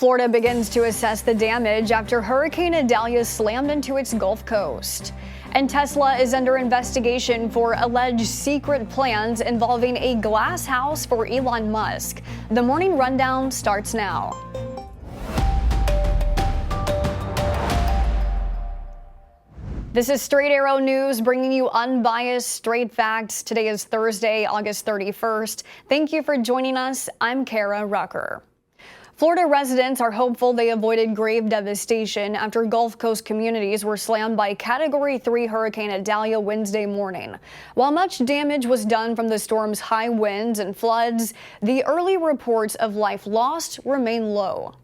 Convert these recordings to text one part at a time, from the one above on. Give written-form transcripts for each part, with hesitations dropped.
Florida begins to assess the damage after Hurricane Idalia slammed into its Gulf Coast. And Tesla is under investigation for alleged secret plans involving a glass house for Elon Musk. The morning rundown starts now. This is Straight Arrow News, bringing you unbiased, straight facts. Today is Thursday, August 31st. Thank you for joining us. I'm Kara Rucker. Florida residents are hopeful they avoided grave devastation after Gulf Coast communities were slammed by Category 3 Hurricane Idalia Wednesday morning. While much damage was done from the storm's high winds and floods, the early reports of life lost remain low.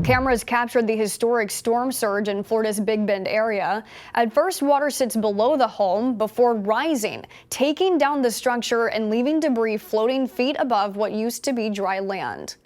Cameras captured the historic storm surge in Florida's Big Bend area. At first, water sits below the home before rising, taking down the structure and leaving debris floating feet above what used to be dry land.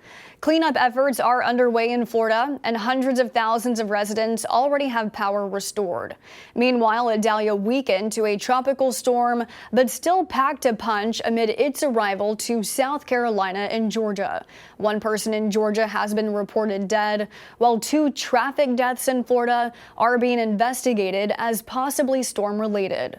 Cleanup efforts are underway in Florida, and hundreds of thousands of residents already have power restored. Meanwhile, Idalia weakened to a tropical storm, but still packed a punch amid its arrival to South Carolina and Georgia. One person in Georgia has been reported dead, while 2 traffic deaths in Florida are being investigated as possibly storm-related.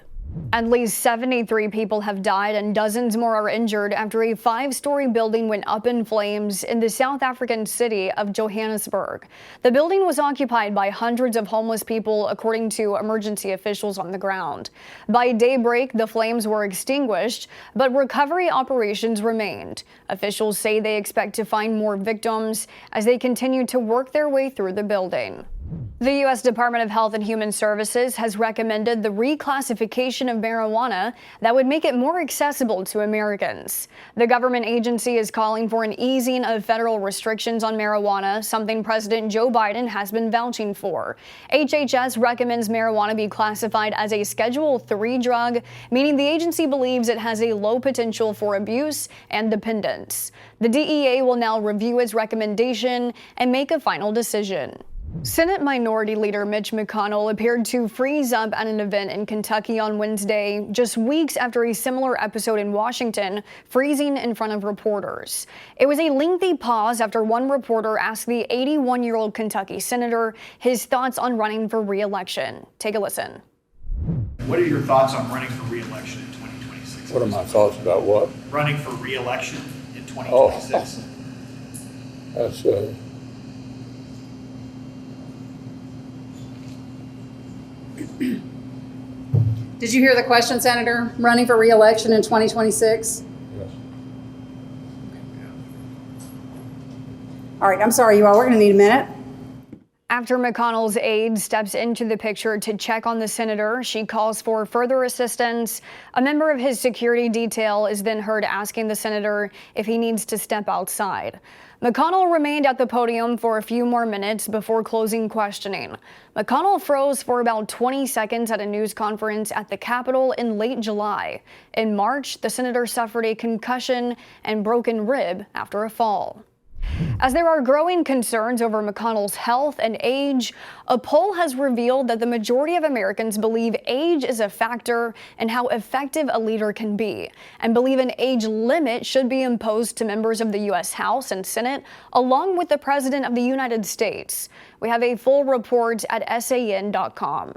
At least 73 people have died and dozens more are injured after a 5-story building went up in flames in the South African city of Johannesburg. The building was occupied by hundreds of homeless people, according to emergency officials on the ground. By daybreak, the flames were extinguished, but recovery operations remained. Officials say they expect to find more victims as they continue to work their way through the building. The U.S. Department of Health and Human Services has recommended the reclassification of marijuana that would make it more accessible to Americans. The government agency is calling for an easing of federal restrictions on marijuana, something President Joe Biden has been vouching for. HHS recommends marijuana be classified as a Schedule III drug, meaning the agency believes it has a low potential for abuse and dependence. The DEA will now review its recommendation and make a final decision. Senate Minority Leader Mitch McConnell appeared to freeze up at an event in Kentucky on Wednesday, just weeks after a similar episode in Washington, freezing in front of reporters. It was a lengthy pause after one reporter asked the 81-year-old Kentucky senator his thoughts on running for re-election. Take a listen. What are your thoughts on running for re-election in 2026? What are my thoughts about what? Running for re-election in 2026. That's Did you hear the question, Senator? Running for re-election in 2026? yes. All right, I'm sorry, you all. We're going to need a minute. After McConnell's aide steps into the picture to check on the senator, she calls for further assistance. A member of his security detail is then heard asking the senator if he needs to step outside. McConnell remained at the podium for a few more minutes before closing questioning. McConnell froze for about 20 seconds at a news conference at the Capitol in late July. In March, the senator suffered a concussion and broken rib after a fall. As there are growing concerns over McConnell's health and age, a poll has revealed that the majority of Americans believe age is a factor in how effective a leader can be, and believe an age limit should be imposed to members of the U.S. House and Senate, along with the President of the United States. We have a full report at SAN.com.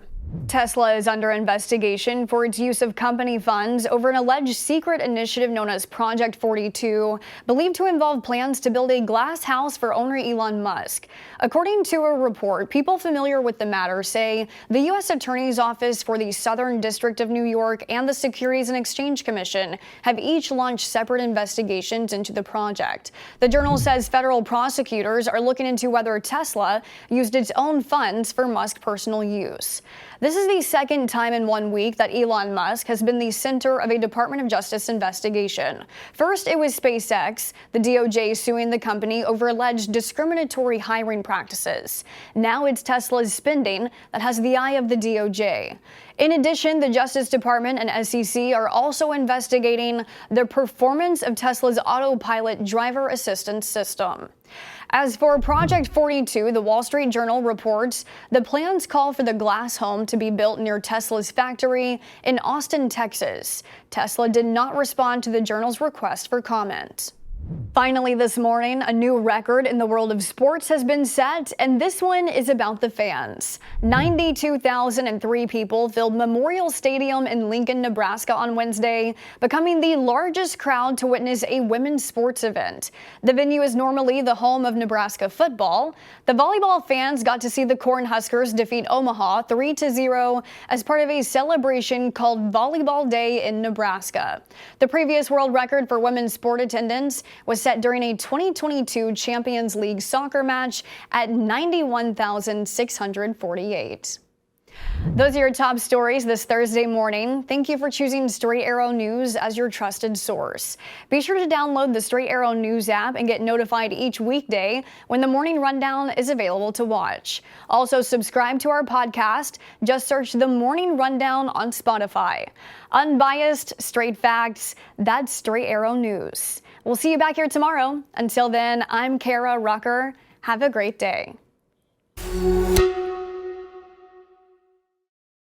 Tesla is under investigation for its use of company funds over an alleged secret initiative known as Project 42, believed to involve plans to build a glass house for owner Elon Musk. According to a report, people familiar with the matter say the U.S. Attorney's Office for the Southern District of New York and the Securities and Exchange Commission have each launched separate investigations into the project. The Journal says federal prosecutors are looking into whether Tesla used its own funds for Musk's personal use. This is the second time in 1 week that Elon Musk has been the center of a Department of Justice investigation. First, it was SpaceX, the DOJ suing the company over alleged discriminatory hiring practices. Now it's Tesla's spending that has the eye of the DOJ. In addition, the Justice Department and SEC are also investigating the performance of Tesla's autopilot driver assistance system. As for Project 42, the Wall Street Journal reports the plans call for the glass home to be built near Tesla's factory in Austin, Texas. Tesla did not respond to the Journal's request for comment. Finally this morning, a new record in the world of sports has been set, and this one is about the fans. 92,003 people filled Memorial Stadium in Lincoln, Nebraska on Wednesday, becoming the largest crowd to witness a women's sports event. The venue is normally the home of Nebraska football. The volleyball fans got to see the Cornhuskers defeat Omaha 3-0 as part of a celebration called Volleyball Day in Nebraska. The previous world record for women's sport attendance was set during a 2022 Champions League soccer match at 91,648. Those are your top stories this Thursday morning. Thank you for choosing Straight Arrow News as your trusted source. Be sure to download the Straight Arrow News app and get notified each weekday when the morning rundown is available to watch. Also, subscribe to our podcast. Just search the Morning Rundown on Spotify. Unbiased, straight facts, that's Straight Arrow News. We'll see you back here tomorrow. Until then, I'm Kara Rucker. Have a great day.